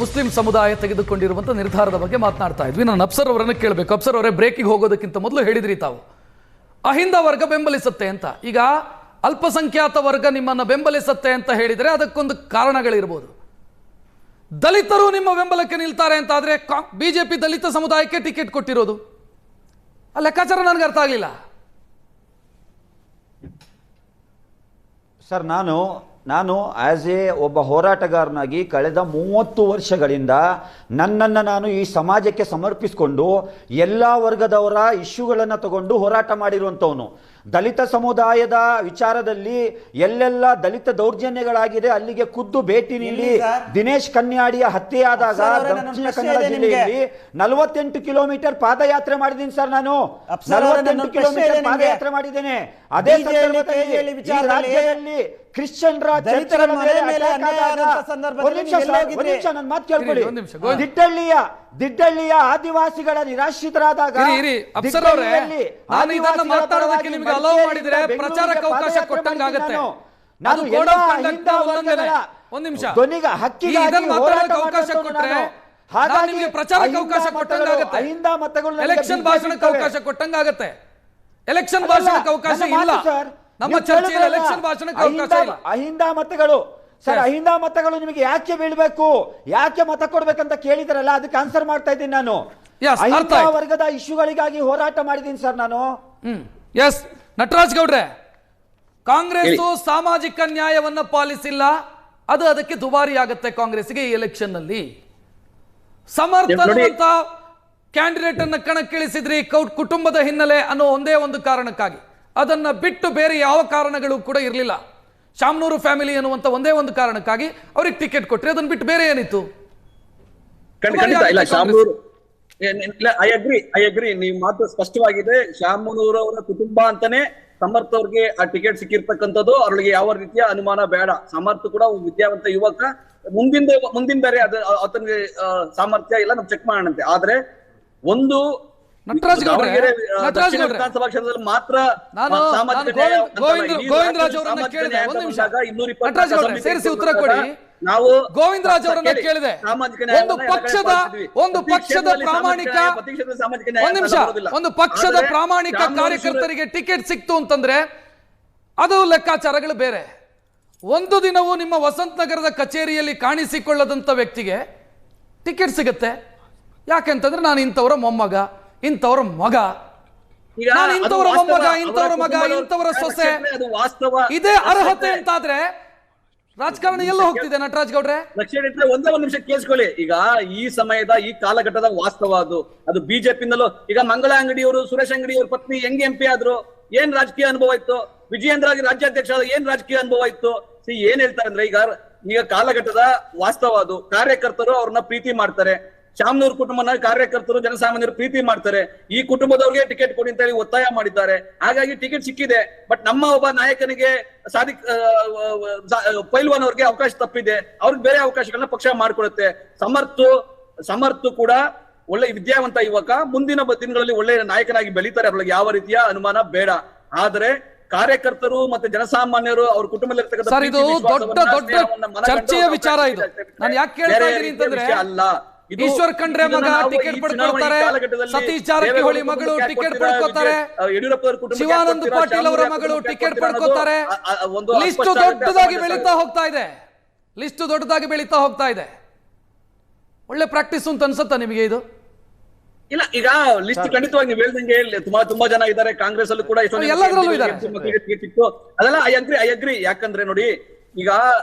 Muslim ಸಮುದಾಯ ತೆಗೆದುಕೊಂಡಿರುವಂತ ನಿರ್ಧಾರದ ಬಗ್ಗೆ ಮಾತನಾಡ್ತಾ ಇದ್ವಿ. ನಾನು ಅಫ್ಸರ್ ಅವರನ್ನು ಕೇಳಬೇಕು. ಅಫ್ಸರ್ ಅವರೇ, ಬ್ರೇಕಿಗೆ ಹೋಗೋದಕ್ಕಿಂತ ಮೊದಲು ಹೇಳಿದ್ರಿ ತಾವು ಅಹಿಂದ ವರ್ಗ ಬೆಂಬಲಿಸುತ್ತೆ ಅಂತ. ಈಗ ಅಲ್ಪಸಂಖ್ಯಾತ ವರ್ಗ ನಿಮ್ಮನ್ನು ಬೆಂಬಲಿಸುತ್ತೆ ಅಂತ ಹೇಳಿದರೆ ಅದಕ್ಕೊಂದು ಕಾರಣಗಳಿರ್ಬೋದು. ದಲಿತರು ನಿಮ್ಮ ಬೆಂಬಲಕ್ಕೆ ನಿಲ್ತಾರೆ ಅಂತ ಆದ್ರೆ ಬಿಜೆಪಿ ದಲಿತ ಸಮುದಾಯಕ್ಕೆ ಟಿಕೆಟ್ ಕೊಟ್ಟಿರೋದು ಆ ಲೆಕ್ಕಾಚಾರ ನನಗೆ ಅರ್ಥ ಆಗಲಿಲ್ಲ ಸರ್. ನಾನು ಆಸ್ ಎ ಒಬ್ಬ ಹೋರಾಟಗಾರನಾಗಿ ಕಳೆದ 30 ವರ್ಷಗಳಿಂದ ನನ್ನನ್ನು ನಾನು ಈ ಸಮಾಜಕ್ಕೆ ಸಮರ್ಪಿಸಿಕೊಂಡು ಎಲ್ಲ ವರ್ಗದವರ ಇಶ್ಯೂಗಳನ್ನು ತಗೊಂಡು ಹೋರಾಟ ಮಾಡಿರುವಂಥವನು. ದಲಿತ ಸಮುದಾಯದ ವಿಚಾರದಲ್ಲಿ ಎಲ್ಲೆಲ್ಲ ದಲಿತ ದೌರ್ಜನ್ಯಗಳಾಗಿದೆ ಅಲ್ಲಿಗೆ ಖುದ್ದು ಭೇಟಿ ನೀಡಿ ದಿನೇಶ್ ಕನ್ಯಾಡಿಯ ಹತ್ಯೆಯಾದಾಗ ದಕ್ಷಿಣ ಕನ್ನಡ ಜಿಲ್ಲೆಯಲ್ಲಿ 48 ಕಿಲೋಮೀಟರ್ ಪಾದಯಾತ್ರೆ ಮಾಡಿದ್ದೀನಿ ಸರ್. ನಾನು 48 ಕಿಲೋಮೀಟರ್ ಪಾದಯಾತ್ರೆ ಮಾಡಿದ್ದೇನೆ. ಅದೇ ರಾಜ್ಯದಲ್ಲಿ ಕ್ರಿಶ್ಚಿಯನ್ರ ದಿಡ್ಡಳ್ಳಿಯ ಆದಿವಾಸಿಗಳ ನಿರಾಶ್ರಿತರಾದಾಗ ಪ್ರಚಾರಕ್ಕೆ ಅವಕಾಶ ಕೊಟ್ಟಂಗಾಗತ್ತೆ. ನಾನು ಒಂದ್ ನಿಮಿಷ ಅವಕಾಶ ಕೊಟ್ಟರೆ ಹಾಗಾಗಿ ಪ್ರಚಾರಕ್ಕೆ ಅವಕಾಶ ಕೊಟ್ಟಂಗಾಗತ್ತೆ. ಎಲೆಕ್ಷನ್ ಭಾಷಣಕ್ಕೆ ಅವಕಾಶ ಕೊಟ್ಟಂಗಾಗತ್ತೆ. ಎಲೆಕ್ಷನ್ ಭಾಷಣಕ್ಕೆ ಅವಕಾಶ ಇಲ್ಲ. ನಮ್ಮ ಚರ್ಚೆಯಲ್ಲಿ ಎಲೆಕ್ಷನ್ ಭಾಷಣಕ್ಕೆ ಅವಕಾಶ ಇಲ್ಲ. ಅಹಿಂದ ಮತಗಳು ಸರ್, ಅಹಿಂದ ಮತಗಳು ನಿಮಗೆ ಯಾಕೆ ಬೀಳ್ಬೇಕು, ಯಾಕೆ ಮತ ಕೊಡ್ಬೇಕಂತ ಕೇಳಿದ್ರಲ್ಲ, ಅದಕ್ಕೆ ಆನ್ಸರ್ ಮಾಡ್ತಾ ಇದ್ದೀನಿ. ನಾನು ಅಹಿಂದ ವರ್ಗದ ಇಶ್ಯೂಗಳಿಗಾಗಿ ಹೋರಾಟ ಮಾಡಿದ್ದೀನಿ ಸರ್ ನಾನು. ಎಸ್ ನಟರಾಜ್ ಗೌಡ್ರೆ, ಕಾಂಗ್ರೆಸ್ ಸಾಮಾಜಿಕ ನ್ಯಾಯವನ್ನ ಪಾಲಿಸಿಲ್ಲ, ಅದು ಅದಕ್ಕೆ ದುಬಾರಿ ಆಗುತ್ತೆ ಕಾಂಗ್ರೆಸ್ಗೆ ಈ ಎಲೆಕ್ಷನ್ ನಲ್ಲಿ. ಸಮರ್ಥನವಂತ ಕ್ಯಾಂಡಿಡೇಟ್ ಅನ್ನ ಕಣಕ್ಕಿಳಿಸಿದ್ರಿ ಕುಟುಂಬದ ಹಿನ್ನೆಲೆ ಅನ್ನೋ ಒಂದೇ ಒಂದು ಕಾರಣಕ್ಕಾಗಿ. ಅದನ್ನ ಬಿಟ್ಟು ಬೇರೆ ಯಾವ ಕಾರಣಗಳು ಕೂಡ ಇರಲಿಲ್ಲ. ಶಾಮನೂರು ಫ್ಯಾಮಿಲಿ ಅನ್ನುವಂತ ಒಂದೇ ಒಂದು ಕಾರಣಕ್ಕಾಗಿ ಅವ್ರಿಗೆ ಟಿಕೆಟ್ ಕೊಟ್ರಿ. ಅದನ್ನ ಬಿಟ್ಟು ಬೇರೆ ಏನಿತ್ತು? ಐ ಅಗ್ರಿ, ನೀವು ಮಾತು ಸ್ಪಷ್ಟವಾಗಿದೆ. ಶಾಮನೂರು ಅವರ ಕುಟುಂಬ ಅಂತಾನೆ ಸಮರ್ಥ ಅವ್ರಿಗೆ ಆ ಟಿಕೆಟ್ ಸಿಕ್ಕಿರ್ತಕ್ಕಂಥದ್ದು. ಅವ್ರಿಗೆ ಯಾವ ರೀತಿಯ ಅನುಮಾನ ಬೇಡ. ಸಮರ್ಥ ಕೂಡ ವಿದ್ಯಾವಂತ ಯುವಕ, ಮುಂದಿನ ಬೇರೆ ಆತನಿಗೆ ಸಾಮರ್ಥ್ಯ ಇಲ್ಲ, ನಾವು ಚೆಕ್ ಮಾಡೋಣಂತೆ. ಆದ್ರೆ ಒಂದು ವಿಧಾನಸಭಾ ಕ್ಷೇತ್ರದಲ್ಲಿ ಮಾತ್ರ ಗೋವಿಂದರಾಜ್ ಅವರನ್ನ ಕೇಳಿದೆ. ಒಂದು ನಿಮಿಷ ಸೇರಿಸಿ ಉತ್ತರ ಕೊಡಿ. ನಾವು ಗೋವಿಂದರಾಜ್ ಅವರನ್ನ ಕೇಳಿದೆ. ಒಂದು ಪಕ್ಷದ ಪ್ರಾಮಾಣಿಕ ಕಾರ್ಯಕರ್ತರಿಗೆ ಟಿಕೆಟ್ ಸಿಕ್ತು ಅಂತಂದ್ರೆ ಅದು ಲೆಕ್ಕಾಚಾರಗಳು ಬೇರೆ. ಒಂದು ದಿನವೂ ನಿಮ್ಮ ವಸಂತ ನಗರದ ಕಚೇರಿಯಲ್ಲಿ ಕಾಣಿಸಿಕೊಳ್ಳದಂತ ವ್ಯಕ್ತಿಗೆ ಟಿಕೆಟ್ ಸಿಗುತ್ತೆ. ಯಾಕೆಂತಂದ್ರೆ ನಾನು ಇಂಥವರ ಮೊಮ್ಮಗ, ಇಂಥವರ ಮಗ, ನಾನು ಇಂಥವರ ಮೊಮ್ಮಗ, ಇಂಥವರ ಮಗ, ಇಂಥವರ ಸೊಸೆ, ಇದೇ ಅರ್ಹತೆ ಅಂತಾದ್ರೆ ರಾಜಕಾರಣ ಎಲ್ಲ ಹೋಗ್ತಿದೆ ನಟರಾಜ್ ಗೌಡ್ರೆ? ಒಂದೇ ಒಂದು ನಿಮಿಷ ಕೇಳಿಸ್ಕೊಳ್ಳಿ. ಈಗ ಈ ಸಮಯದ ಈ ಕಾಲಘಟ್ಟದ ವಾಸ್ತವ ಅದು ಬಿಜೆಪಿನಲ್ಲೂ ಈಗ ಮಂಗಳ ಅಂಗಡಿಯವರು, ಸುರೇಶ್ ಅಂಗಡಿಯವ್ರ ಪತ್ನಿ ಹೆಂಗ್ MP ಆದ್ರು, ಏನ್ ರಾಜಕೀಯ ಅನುಭವ ಇತ್ತು? ವಿಜಯೇಂದ್ರ ರಾಜ್ಯಾಧ್ಯಕ್ಷ ಏನ್ ರಾಜಕೀಯ ಅನುಭವ ಇತ್ತು? ಏನ್ ಹೇಳ್ತಾರೆ ಅಂದ್ರೆ ಈಗ ಕಾಲಘಟ್ಟದ ವಾಸ್ತವ ಅದು. ಕಾರ್ಯಕರ್ತರು ಅವ್ರನ್ನ ಪ್ರೀತಿ ಮಾಡ್ತಾರೆ. ಶಾಮನೂರ್ ಕುಟುಂಬನ ಕಾರ್ಯಕರ್ತರು, ಜನಸಾಮಾನ್ಯರು ಪ್ರೀತಿ ಮಾಡ್ತಾರೆ. ಈ ಕುಟುಂಬದವ್ರಿಗೆ ಟಿಕೆಟ್ ಕೊಡಿ ಅಂತ ಹೇಳಿ ಒತ್ತಾಯ ಮಾಡಿದ್ದಾರೆ. ಹಾಗಾಗಿ ಟಿಕೆಟ್ ಸಿಕ್ಕಿದೆ. ಬಟ್ ನಮ್ಮ ಒಬ್ಬ ನಾಯಕನಿಗೆ ಪೈಲ್ವಾನ್ ಅವ್ರಿಗೆ ಅವಕಾಶ ತಪ್ಪಿದೆ. ಅವ್ರಿಗೆ ಬೇರೆ ಅವಕಾಶಗಳನ್ನ ಪಕ್ಷ ಮಾಡ್ಕೊಡುತ್ತೆ. ಸಮರ್ಥ ಕೂಡ ಒಳ್ಳೆ ವಿದ್ಯಾವಂತ ಯುವಕ, ಮುಂದಿನ ದಿನಗಳಲ್ಲಿ ಒಳ್ಳೆ ನಾಯಕನಾಗಿ ಬೆಳೀತಾರೆ. ಅವ್ರಿಗೆ ಯಾವ ರೀತಿಯ ಅನುಮಾನ ಬೇಡ. ಆದ್ರೆ ಕಾರ್ಯಕರ್ತರು ಮತ್ತೆ ಜನಸಾಮಾನ್ಯರು ಅವ್ರ ಕುಟುಂಬದಲ್ಲಿರ್ತಕ್ಕಂಥ ಚರ್ಚೆಯ ವಿಚಾರ ಇದು. ನಾನು ಯಾಕೆ ಕೇಳ್ತಾ ಇದ್ದೀನಿ ಅಂತಂದ್ರೆ, ಈಶ್ವರ್ ಖಂಡ್ರೆ ಮಗ ಟಿಕೆಟ್ ಪಡ್ಕೊಳ್ತಾರೆ, ಸತೀಶ್ ಜಾರಕಿಹೊಳಿ ಮಗಳು ಟಿಕೆಟ್ ಪಡ್ಕೋತಾರೆ, ಶಿವಾನಂದ ಪಾಟೀಲ್ ಅವರ ಮಗಳು ಟಿಕೆಟ್ ಪಡ್ಕೋತಾರೆ. ಲಿಸ್ಟ್ ದೊಡ್ಡದಾಗಿ ಬೆಳೀತಾ ಹೋಗ್ತಾ ಇದೆ. ಒಳ್ಳೆ ಪ್ರಾಕ್ಟೀಸ್ ಅಂತ ಅನ್ಸುತ್ತಾ ನಿಮಗೆ ಇದು? ಇಲ್ಲ, ಈಗ ಲಿಸ್ಟ್ ಖಂಡಿತವಾಗಿ ನೀವು ಹೇಳ್ದಂಗೆ ತುಂಬಾ ಜನ ಇದ್ದಾರೆ. ಕಾಂಗ್ರೆಸ್ ಅಲ್ಲೂ ಕೂಡ ಸಿಕ್ತು. ಅದೆಲ್ಲ ಐ ಅಗ್ರಿ. ಯಾಕಂದ್ರೆ ನೋಡಿ, ಈಗ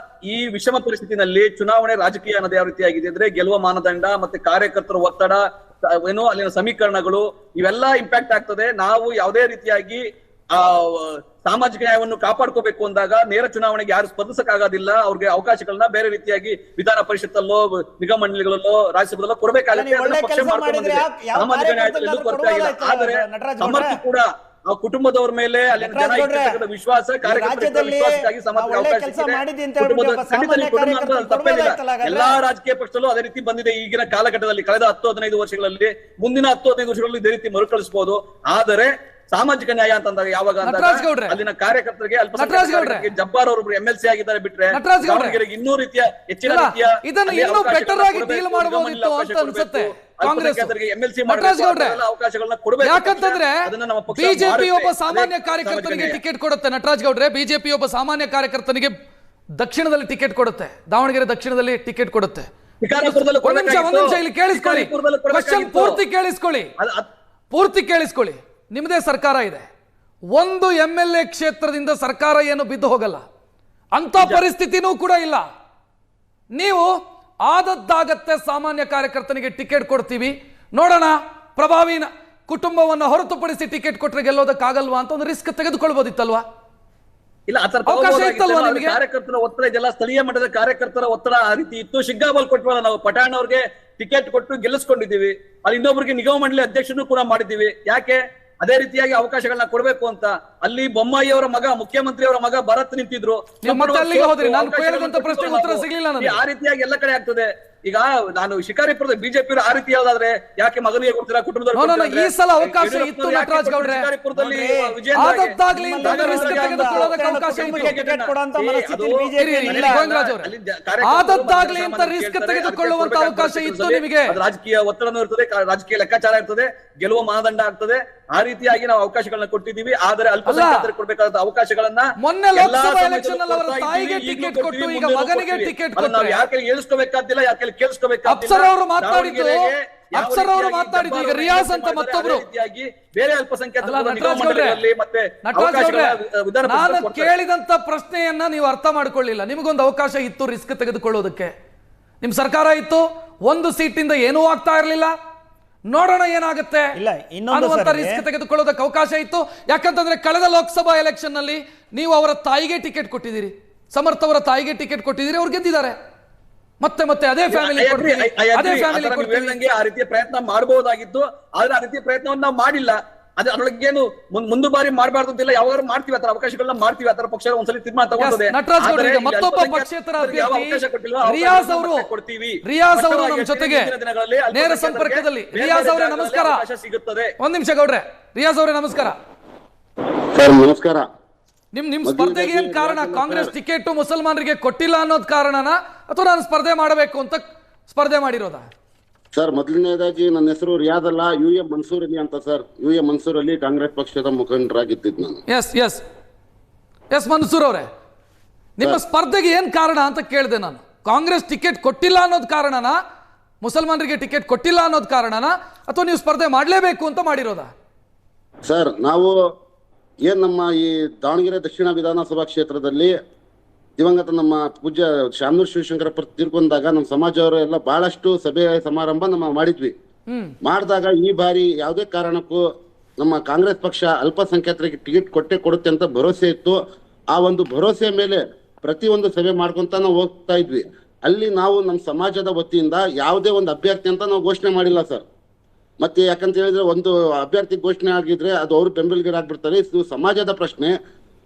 ಈ ವಿಷಮ ಪರಿಸ್ಥಿತಿನಲ್ಲಿ ಚುನಾವಣೆ ರಾಜಕೀಯ ಅನ್ನೋದು ಯಾವ ರೀತಿ ಆಗಿದೆ ಅಂದ್ರೆ, ಗೆಲ್ಲುವ ಮಾನದಂಡ ಮತ್ತೆ ಕಾರ್ಯಕರ್ತರ ಒತ್ತಡ ಅಲ್ಲಿನ ಸಮೀಕರಣಗಳು ಇವೆಲ್ಲ ಇಂಪ್ಯಾಕ್ಟ್ ಆಗ್ತದೆ. ನಾವು ಯಾವುದೇ ರೀತಿಯಾಗಿ ಸಾಮಾಜಿಕ ನ್ಯಾಯವನ್ನು ಕಾಪಾಡ್ಕೋಬೇಕು ಅಂದಾಗ ನೇರ ಚುನಾವಣೆಗೆ ಯಾರು ಸ್ಪರ್ಧಿಸಕ್ಕಾಗೋದಿಲ್ಲ. ಅವ್ರಿಗೆ ಅವಕಾಶಗಳನ್ನ ಬೇರೆ ರೀತಿಯಾಗಿ ವಿಧಾನ ಪರಿಷತ್ತಲ್ಲೋ, ನಿಗಮ ಮಂಡಳಿಗಳಲ್ಲೋ, ರಾಜ್ಯಸಭೆಯಲ್ಲೋ ಕೊಡಬೇಕಾಗುತ್ತೆ. ಸಾಮಾಜಿಕ ನ್ಯಾಯದಲ್ಲಿ ಕೊರತೆ ಆಗಿಲ್ಲ. ಆದ್ರೆ ಸಮರ್ಥ ಕೂಡ ಆ ಕುಟುಂಬದವ್ರ ಮೇಲೆ ಅಲ್ಲಿನ ವಿಶ್ವಾಸ, ಕಾರ್ಯಕರ್ತರ ವಿಶ್ವಾಸಕ್ಕಾಗಿ ತಪ್ಪೇನಿಲ್ಲ. ಎಲ್ಲಾ ರಾಜಕೀಯ ಪಕ್ಷದಲ್ಲೂ ಅದೇ ರೀತಿ ಬಂದಿದೆ ಈಗಿನ ಕಾಲಘಟ್ಟದಲ್ಲಿ. ಕಳೆದ 10-15 ವರ್ಷಗಳಲ್ಲಿ, ಮುಂದಿನ 10-15 ವರ್ಷಗಳಲ್ಲಿ ಇದೇ ರೀತಿ ಮರುಕಳಿಸಬಹುದು. ಆದರೆ ಸಾಮಾಜಿಕ ನ್ಯಾಯ ಅಂತಂದಾಗ ಯಾವಾಗ ಅಂದಾಗ ನಟರಾಜ್ ಗೌಡ್ರೆ. ಅಲ್ಲಿನ ಕಾರ್ಯಕರ್ತರಿಗೆ ನಟರಾಜ್ ಗೌಡ್ರೆ. ಜಬ್ಬಾರ್ ಅವರು MLC ಆಗಿದ್ದಾರೆ ಬಿಟ್ರೆ ನಟರಾಜ್ ಗೌಡ್ರೆ. ದಾವಣಗೆರೆಗೆ ಇನ್ನೂ ರೀತಿಯ ಹೆಚ್ಚಿನ ಇಲ್ಲ, ರೀತಿಯ ಇದನ್ನು ಅಲ್ಲಿ ಇನ್ನೂ ಅವಕಾಶಗಳನ್ನ ಬೆಟರ್ ಆಗಿ ಕೊಡ್ಬೇಕು, ಡೀಲ್ ಮಾಡಬಹುದಿತ್ತು ಅವಕಾಶ ಅಂತ ಅನ್ಸುತ್ತೆ ಕೊಡ್ಬೇಕು, ಕಾಂಗ್ರೆಸ್. ಅಲ್ಪಸಂಖ್ಯಾತರಿಗೆ MLC ನಟರಾಜ್ ಗೌಡ್ರೆ, ಮಾಡಬೇಕು, ಅವಕಾಶಗಳನ್ನ ಕೊಡಬೇಕು. ಯಾಕಂತಂದ್ರೆ ಅದನ್ನ ನಮ್ಮ ಪಕ್ಷ ಬಿಜೆಪಿ ಮಾಡುತ್ತೆ. ಒಬ್ಬ ಸಾಮಾನ್ಯ ಅದೇ ಕಾರ್ಯಕರ್ತನಿಗೆ ಸಾಮಾಜಿಕ ಟಿಕೆಟ್ ಕೊಡುತ್ತೆ. ನಟರಾಜ್ ಗೌಡ್ರೆ, ಬಿಜೆಪಿ ಒಬ್ಬ ಸಾಮಾನ್ಯ ಕಾರ್ಯಕರ್ತನಿಗೆ ದಕ್ಷಿಣದಲ್ಲಿ ಟಿಕೆಟ್ ಕೊಡುತ್ತೆ, ದಾವಣಗೆರೆ ದಕ್ಷಿಣದಲ್ಲಿ ಟಿಕೆಟ್ ಕೊಡುತ್ತೆ. ಶಿಕಾರಿಪುರದಲ್ಲಿ ಒಂದ್ ನಿಮಿಷ ಇಲ್ಲಿ ಕೇಳಿಸ್ಕೊಳ್ಳಿ, ಶಿಕಾರಿಪುರದಲ್ಲಿ ಕ್ವಶನ್ ಕೊಡಬೇಕಾಗಿತ್ತು. ಪೂರ್ತಿ ಕೇಳಿಸ್ಕೊಳ್ಳಿ, ಪೂರ್ತಿ ಕೇಳಿಸ್ಕೊಳ್ಳಿ. ನಿಮ್ಮದೇ ಸರ್ಕಾರ ಇದೆ, ಒಂದು MLA ಕ್ಷೇತ್ರದಿಂದ ಸರ್ಕಾರ ಏನು ಬಿದ್ದು ಹೋಗಲ್ಲ, ಅಂತ ಪರಿಸ್ಥಿತಿನೂ ಕೂಡ ಇಲ್ಲ. ನೀವು ಆದದ್ದಾಗತ್ತೆ ಸಾಮಾನ್ಯ ಕಾರ್ಯಕರ್ತನಿಗೆ ಟಿಕೆಟ್ ಕೊಡ್ತೀವಿ ನೋಡೋಣ, ಪ್ರಭಾವಿ ಕುಟುಂಬವನ್ನು ಹೊರತುಪಡಿಸಿ ಟಿಕೆಟ್ ಕೊಟ್ಟರೆ ಗೆಲ್ಲೋದಕ್ಕಾಗಲ್ವಾ ಅಂತ ಒಂದು ರಿಸ್ಕ್ ತೆಗೆದುಕೊಳ್ಬೋದಿತ್ತಲ್ವಾ? ಇಲ್ಲ, ಆ ತರ ಅವಕಾಶ ತಗೊಳ್ಬೋದಾಗಿತ್ತು. ಇತ್ತಲ್ವಾ ನಿಮಗೆ? ಕಾರ್ಯಕರ್ತರ ಒತ್ತಡ ಇದೆಲ್ಲ ಸ್ಥಳೀಯ ಮಟ್ಟದ ಕಾರ್ಯಕರ್ತರ ಒತ್ತಡ ಆ ರೀತಿ ಇತ್ತು. ಶಿಗ್ಗಾಬಲ್ ಕೊಟ್ವಲ್ಲ ನಾವು, ಪಠಾಣ್ ಅವ್ರಿಗೆ ಟಿಕೆಟ್ ಕೊಟ್ಟು ಗೆಲ್ಲಿಸ್ಕೊಂಡಿದ್ದೀವಿ, ಅಲ್ಲಿ ಇನ್ನೊಬ್ಬರಿಗೆ ನಿಗಮ ಮಂಡಳಿ ಅಧ್ಯಕ್ಷನೂ ಕೂಡ ಮಾಡಿದ್ದೀವಿ. ಯಾಕೆ? ಅದೇ ರೀತಿಯಾಗಿ ಅವಕಾಶಗಳನ್ನ ಕೊಡಬೇಕು ಅಂತ. ಅಲ್ಲಿ ಬೊಮ್ಮಾಯಿ ಅವರ ಮಗ, ಮುಖ್ಯಮಂತ್ರಿ ಅವರ ಮಗ ಭರತ್ ನಿಂತಿದ್ರು. ನೀವು ಮತ್ತೆ ಅಲ್ಲಿಗೆ ಹೋದ್ರಿ, ನಾನು ಕೇಳಿದಂತ ಪ್ರಶ್ನೆಗೆ ಉತ್ತರ ಸಿಗ್ಲಿಲ್ಲ ನನಗೆ. ಆ ರೀತಿಯಾಗಿ ಎಲ್ಲ ಕಡೆ ಆಗ್ತದೆ. ಈಗ ನಾನು ಶಿಕಾರಿಪುರದ ಬಿಜೆಪಿ ಆ ರೀತಿ ಹೇಳೋದಾದ್ರೆ ಯಾಕೆ ಮಗನಿಗೆ ಕೊಡ್ತೀರಾ, ಕುಟುಂಬದವ್ರಿಗೆ ಈ ಸಲ ಅವಕಾಶ ಇತ್ತು ನಟರಾಜ್ ಗೌಡ್ರೆ, ಶಿಕಾರಿಪುರದಲ್ಲಿ ಆದದ್ದಾಗ್ಲಿ ಅಂತ ರಿಸ್ಕ್ ತೆಗೆದುಕೊಳ್ಳೋದಕ್ಕೆ ಅವಕಾಶ ಇತ್ತು. ಗೋವಿಂದರಾಜ್ ಅವರೇ, ಆದದ್ದಾಗ್ಲಿ ಅಂತ ರಿಸ್ಕ್ ತೆಗೆದುಕೊಳ್ಳುವಂತ ಅವಕಾಶ ಇತ್ತು ನಿಮಗೆ. ರಾಜಕೀಯ ಒತ್ತಡನೂ ಇರ್ತದೆ, ರಾಜಕೀಯ ಲೆಕ್ಕಾಚಾರ ಇರ್ತದೆ, ಗೆಲುವು ಮಾನದಂಡ ಆಗ್ತದೆ. ಆ ರೀತಿಯಾಗಿ ನಾವು ಅವಕಾಶಗಳನ್ನ ಕೊಟ್ಟಿದ್ದೀವಿ. ಆದರೆ ಅಲ್ಪಸಂಖ್ಯಾತರಿಗೆ ಕೊಡಬೇಕಾದ ಅವಕಾಶಗಳನ್ನ ಮೊನ್ನೆ ಲೋಕಸಭಾ ಎಲೆಕ್ಷನ್ ಅಲ್ಲಿ ಅವರ ತಾಯಿಗೆ ಟಿಕೆಟ್ ಕೊಟ್ಟು ಈಗ ಮಗನಿಗೆ ಟಿಕೆಟ್ ಕೊಟ್ಟು ಯಾಕೆ ಏಳಿಸ್ಕೋಬೇಕಾದಿಲ್ಲ, ಯಾಕೆ ಕೇಳಿಸ್ಕೋಬೇಕಾಗಿಲ್ಲ. ಅಪ್ಸರ್ ಅವರು ಮಾತಾಡಿದ್ದು, ಅಪ್ಸರ್ ಅವರು ಮಾತಾಡಿದ್ದು, ಈಗ ರಿಯಾಜ್ ಅಂತ ಮತ್ತೊಬ್ರು ಬೇರೆ ಅಲ್ಪಸಂಖ್ಯಾತರು ನಾನು ಕೇಳಿದಂತ ಪ್ರಶ್ನೆಯನ್ನ ನೀವು ಅರ್ಥ ಮಾಡ್ಕೊಳ್ಳಿಲ್ಲ. ನಿಮಗೊಂದು ಅವಕಾಶ ಇತ್ತು ರಿಸ್ಕ್ ತೆಗೆದುಕೊಳ್ಳೋದಕ್ಕೆ, ನಿಮ್ ಸರ್ಕಾರ ಇತ್ತು, ಒಂದು ಸೀಟಿಂದ ಏನೂ ಆಗ್ತಾ ಇರಲಿಲ್ಲ, ನೋಡೋಣ ಏನಾಗುತ್ತೆ ಅನ್ನುವಂತ ರಿಸ್ಕ್ ತೆಗೆದುಕೊಳ್ಳೋದಕ್ಕೆ ಅವಕಾಶ ಇತ್ತು. ಯಾಕಂತಂದ್ರೆ ಕಳೆದ ಲೋಕಸಭಾ ಎಲೆಕ್ಷನ್ ನಲ್ಲಿ ನೀವು ಅವರ ತಾಯಿಗೆ ಟಿಕೆಟ್ ಕೊಟ್ಟಿದ್ದೀರಿ, ಸಮರ್ಥ ಅವರ ತಾಯಿಗೆ ಟಿಕೆಟ್ ಕೊಟ್ಟಿದ್ದೀರಿ, ಅವ್ರು ಗೆದ್ದಿದ್ದಾರೆ. ಮತ್ತೆ ಮತ್ತೆ ಅದೇ ಫ್ಯಾಮಿಲಿ ಆ ರೀತಿಯ ಪ್ರಯತ್ನ ಮಾಡಬಹುದಾಗಿತ್ತು, ಆದ್ರೆ ಆ ರೀತಿಯ ಪ್ರಯತ್ನವನ್ನ ನಾವು ಮಾಡಿಲ್ಲ. ಅದರೊಳಗೇನು ಮುಂದೆ ಬಾರಿ ಮಾಡಬಾರ್ದು ಅಂತಿಲ್ಲ, ಯಾವಾಗ ಮಾಡ್ತೀವಿ ಆತರ ಅವಕಾಶಗಳನ್ನ ಮಾಡ್ತೀವಿ. ಆತರ ಪಕ್ಷ ಒಂದ್ಸಲಿ ತೀರ್ಮಾನ ತಗೊಳ್ತದೆ. ನಟರಾಜ್ ಗೌಡರಿಗೆ ಮತ್ತೊಬ್ಬ ಪಕ್ಷೇತರ ರಿಯಾಜ್ ಅವರು ನಮ್ಮ ಜೊತೆಗೆ ನೇರ ಸಂಪರ್ಕದಲ್ಲಿ. ರಿಯಾಜ್ ಅವರೇ ನಮಸ್ಕಾರ. ಒಂದ್ ನಿಮಿಷ ಗೌಡ್ರೆ, ರಿಯಾಜ್ ಅವರೇ ನಮಸ್ಕಾರ. ನಮಸ್ಕಾರ. ನಿಮ್ ಸ್ಪರ್ಧೆಗೆ ಏನ್ ಕಾರಣ? ಕಾಂಗ್ರೆಸ್ ಟಿಕೆಟ್ ಮುಸಲ್ಮಾನರಿಗೆ ಕೊಟ್ಟಿಲ್ಲ ಅನ್ನೋದ್ ಕಾರಣನ, ಅಥವಾ ನಾನು ಸ್ಪರ್ಧೆ ಮಾಡಬೇಕು ಅಂತ ಸ್ಪರ್ಧೆ ಮಾಡಿರೋದಾ? ಸರ್, ಮೊದಲನೇದಾಗಿ ನನ್ನ ಹೆಸರು ರಿಯಾದ್ ಅಲ್ಲ, UM ಮನ್ಸೂರ್ ಅಲಿ ಅಂತ ಸರ್. UM ಮನ್ಸೂರ್ ಅಲಿ ಕಾಂಗ್ರೆಸ್ ಪಕ್ಷದ ಮುಖಂಡರಾಗಿದ್ದಿದ್ದು ನಾನು. ಎಸ್ ಮನ್ಸೂರ್ ಅವರೇ, ನಿಮ್ಮ ಸ್ಪರ್ಧೆಗೆ ಏನ್ ಕಾರಣ ಅಂತ ಕೇಳಿದೆ ನಾನು. ಕಾಂಗ್ರೆಸ್ ಟಿಕೆಟ್ ಕೊಟ್ಟಿಲ್ಲ ಅನ್ನೋದ್ ಕಾರಣನ, ಮುಸಲ್ಮಾನರಿಗೆ ಟಿಕೆಟ್ ಕೊಟ್ಟಿಲ್ಲ ಅನ್ನೋದ್ ಕಾರಣನ, ಅಥವಾ ನೀವು ಸ್ಪರ್ಧೆ ಮಾಡಲೇಬೇಕು ಅಂತ ಮಾಡಿರೋದಾ? ಸರ್, ನಾವು ನಮ್ಮ ಈ ದಾವಣಗೆರೆ ದಕ್ಷಿಣ ವಿಧಾನಸಭಾ ಕ್ಷೇತ್ರದಲ್ಲಿ ದಿವಂಗತ ನಮ್ಮ ಪೂಜ್ಯ ಶಾಮನೂರ್ ಶಿವಶಂಕರಪ್ಪ ತೀರ್ಕೊಂಡಾಗ ನಮ್ಮ ಸಮಾಜವರು ಎಲ್ಲ ಬಹಳಷ್ಟು ಸಭೆ ಸಮಾರಂಭ ನಮ್ಮ ಮಾಡಿದ್ವಿ. ಮಾಡಿದಾಗ ಈ ಬಾರಿ ಯಾವುದೇ ಕಾರಣಕ್ಕೂ ನಮ್ಮ ಕಾಂಗ್ರೆಸ್ ಪಕ್ಷ ಅಲ್ಪಸಂಖ್ಯಾತರಿಗೆ ಟಿಕೆಟ್ ಕೊಡುತ್ತೆ ಅಂತ ಭರವಸೆ ಇತ್ತು. ಆ ಒಂದು ಭರವಸೆ ಮೇಲೆ ಪ್ರತಿಯೊಂದು ಸಭೆ ಮಾಡ್ಕೊಂತ ನಾವು ಹೋಗ್ತಾ ಇದ್ವಿ. ಅಲ್ಲಿ ನಾವು ನಮ್ಮ ಸಮಾಜದ ವತಿಯಿಂದ ಯಾವುದೇ ಒಂದು ಅಭ್ಯರ್ಥಿ ಅಂತ ನಾವು ಘೋಷಣೆ ಮಾಡಿಲ್ಲ ಸರ್. ಮತ್ತೆ ಯಾಕಂತ ಹೇಳಿದ್ರೆ ಒಂದು ಅಭ್ಯರ್ಥಿ ಘೋಷಣೆ ಆಗಿದ್ರೆ ಅದು ಅವ್ರು ಬೆಂಬಲಿಗರಾಗ್ಬಿಡ್ತಾರೆ. ಇದು ಸಮಾಜದ ಪ್ರಶ್ನೆ.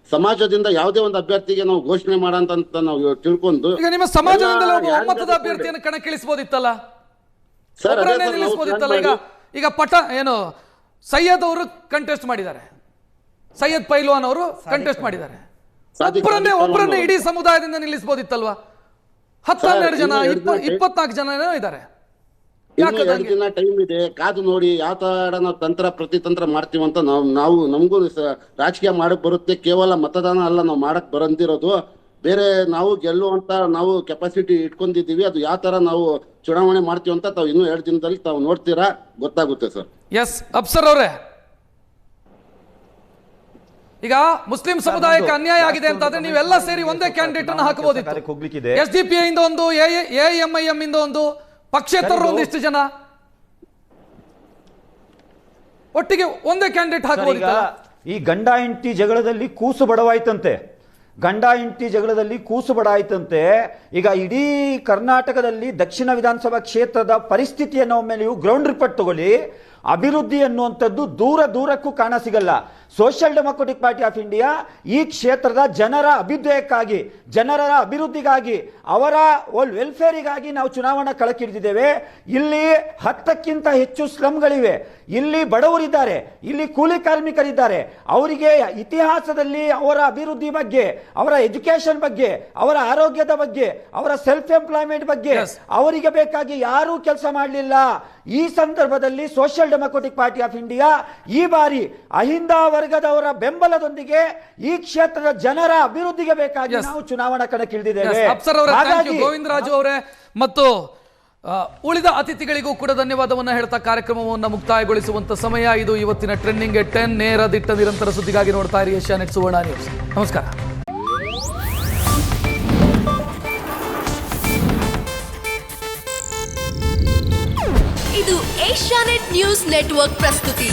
ಸಮಾಜದಿಂದ ಯಾವುದೇ ಒಂದು ಅಭ್ಯರ್ಥಿಗೆ ನಾವು ಘೋಷಣೆ ಮಾಡಂತ ನಾವು ತಿಳ್ಕೊಂಡು ಈಗ ನಿಮ್ಮ ಸಮಾಜದಿಂದಲೇ ಒಬ್ಬ ಒಮ್ಮತದ ಅಭ್ಯರ್ಥಿಯನ್ನು ಕಣಕ್ಕಿಳಿಸಬಹುದಿತ್ತಲ್ಲ ಸರ್. ಈಗ ಏನು ಸೈಯದ್ ಅವರು ಕಂಟೆಸ್ಟ್ ಮಾಡಿದ್ದಾರೆ, ಸೈಯದ್ ಪೈಲ್ವಾನ್ ಅವರು ಕಂಟೆಸ್ಟ್ ಮಾಡಿದ್ದಾರೆ. ಒಬ್ಬರನ್ನೇ ಇಡೀ ಸಮುದಾಯದಿಂದ ನಿಲ್ಲಿಸಬಹುದಿತ್ತಲ್ವಾ? 10-12 ಜನ 24 ಜನ ಇದ್ದಾರೆ. ಇನ್ನು 2 ದಿನ ಟೈಮ್ ಇದೆ, ಕಾದು ನೋಡಿ ಯಾವ ತರ ನಾವು ತಂತ್ರ ಪ್ರತಿತಂತ್ರ ಮಾಡ್ತೀವಂತ ನಾವು ನಮಗೂ ರಾಜಕೀಯ ಮಾಡಕ್ ಬರುತ್ತೆ. ಕೇವಲ ಮತದಾನ ಅಲ್ಲ ನಾವು ಮಾಡಕ್ ಬರಂದಿರೋದು, ಬೇರೆ ನಾವು ಗೆಲ್ಲುವಂತ ನಾವು ಕೆಪಾಸಿಟಿ ಇಟ್ಕೊಂಡಿದೀವಿ. ಅದು ಯಾವ ತರ ನಾವು ಚುನಾವಣೆ ಮಾಡ್ತೀವಿ ಅಂತ ತಾವು ಇನ್ನೂ 2 ದಿನದಲ್ಲಿ ತಾವು ನೋಡ್ತೀರಾ, ಗೊತ್ತಾಗುತ್ತೆ ಸರ್. ಎಸ್ ಅಪ್ಸರ್ ಅವರೇ, ಈಗ ಮುಸ್ಲಿಂ ಸಮುದಾಯಕ್ಕೆ ಅನ್ಯಾಯ ಆಗಿದೆ ಅಂತಾದ್ರೆ ನೀವೆಲ್ಲ ಸೇರಿ ಒಂದೇ ಕ್ಯಾಂಡಿಡೇಟ್ ಅನ್ನು ಹಾಕಬಹುದಿತ್ತು. SDPI ಇಂದ ಒಂದು, AIMIM ಇಂದ ಒಂದು, ಪಕ್ಷೇತರರು ಒಂದಿಷ್ಟು ಜನ ಒಟ್ಟಿಗೆ ಒಂದೇ ಕ್ಯಾಂಡಿಡೇಟ್ ಹಾಕಬಹುದು. ಈ ಗಂಡ ಹೆಂಡತಿ ಜಗಳದಲ್ಲಿ ಕೂಸು ಬಡವಾಯ್ತಂತೆ, ಈಗ ಇಡೀ ಕರ್ನಾಟಕದಲ್ಲಿ ದಕ್ಷಿಣ ವಿಧಾನಸಭಾ ಕ್ಷೇತ್ರದ ಪರಿಸ್ಥಿತಿಯನ್ನು ಒಮ್ಮೆ ನೀವು ಗ್ರೌಂಡ್ ರಿಪೋರ್ಟ್ ತಗೊಳ್ಳಿ. ಅಭಿವೃದ್ಧಿ ಅನ್ನುವಂಥದ್ದು ದೂರಕ್ಕೂ ಕಾಣ ಸಿಗಲ್ಲ. Social democratic party of India ಈ ಕ್ಷೇತ್ರದ ಜನರ ಅಭ್ಯುದಯಕ್ಕಾಗಿ, ಜನರ ಅಭಿವೃದ್ಧಿಗಾಗಿ, ಅವರ ವೆಲ್ಫೇರಿಗಾಗಿ ನಾವು ಚುನಾವಣಾ ಕಳಕ್ಕಿಳಿದಿದ್ದೇವೆ. ಇಲ್ಲಿ 10ಕ್ಕಿಂತ ಹೆಚ್ಚು ಸ್ಲಮ್ಗಳಿವೆ, ಇಲ್ಲಿ ಬಡವರಿದ್ದಾರೆ, ಇಲ್ಲಿ ಕೂಲಿ ಕಾರ್ಮಿಕರಿದ್ದಾರೆ. ಅವರಿಗೆ ಇತಿಹಾಸದಲ್ಲಿ ಅವರ ಅಭಿವೃದ್ಧಿ ಬಗ್ಗೆ, ಅವರ ಎಜುಕೇಶನ್ ಬಗ್ಗೆ, ಅವರ ಆರೋಗ್ಯದ ಬಗ್ಗೆ, ಅವರ ಸೆಲ್ಫ್ ಎಂಪ್ಲಾಯ್ಮೆಂಟ್ ಬಗ್ಗೆ ಅವರಿಗೆ ಬೇಕಾಗಿ ಯಾರೂ ಕೆಲಸ ಮಾಡಲಿಲ್ಲ. ಈ ಸಂದರ್ಭದಲ್ಲಿ social democratic party of India ಈ ಬಾರಿ ಅಹಿಂದ ವರ್ಗದವರ ಬೆಂಬಲದೊಂದಿಗೆ ಈ ಕ್ಷೇತ್ರದ ಜನರ ಅಭಿವೃದ್ಧಿಗೆ ಬೇಕಾಗಿ ನಾವು ಚುನಾವಣಾ ಕಣಕ್ಕಿಳಿದಿದ್ದೇವೆ. ಗೋವಿಂದರಾಜು ಅವರೇ ಮತ್ತು ಉಳಿದ ಅತಿಥಿಗಳಿಗೂ ಕೂಡ ಧನ್ಯವಾದವನ್ನ ಹೇಳ್ತಾ ಕಾರ್ಯಕ್ರಮವನ್ನು ಮುಕ್ತಾಯಗೊಳಿಸುವಂತ ಸಮಯ ಇದು. ಇವತ್ತಿನ ಟ್ರೆಂಡಿಂಗ್ 10 ನೇರ ದಿಟ್ಟ ನಿರಂತರ ಸುದ್ದಿಗಾಗಿ ನೋಡ್ತಾ ಇರಿ ಏಷ್ಯಾನೆಟ್ ಸುವರ್ಣ ನ್ಯೂಸ್. ನಮಸ್ಕಾರ. ಇದು ಏಷ್ಯಾನೆಟ್ ನ್ಯೂಸ್ ನೆಟ್ವರ್ಕ್ ಪ್ರಸ್ತುತಿ.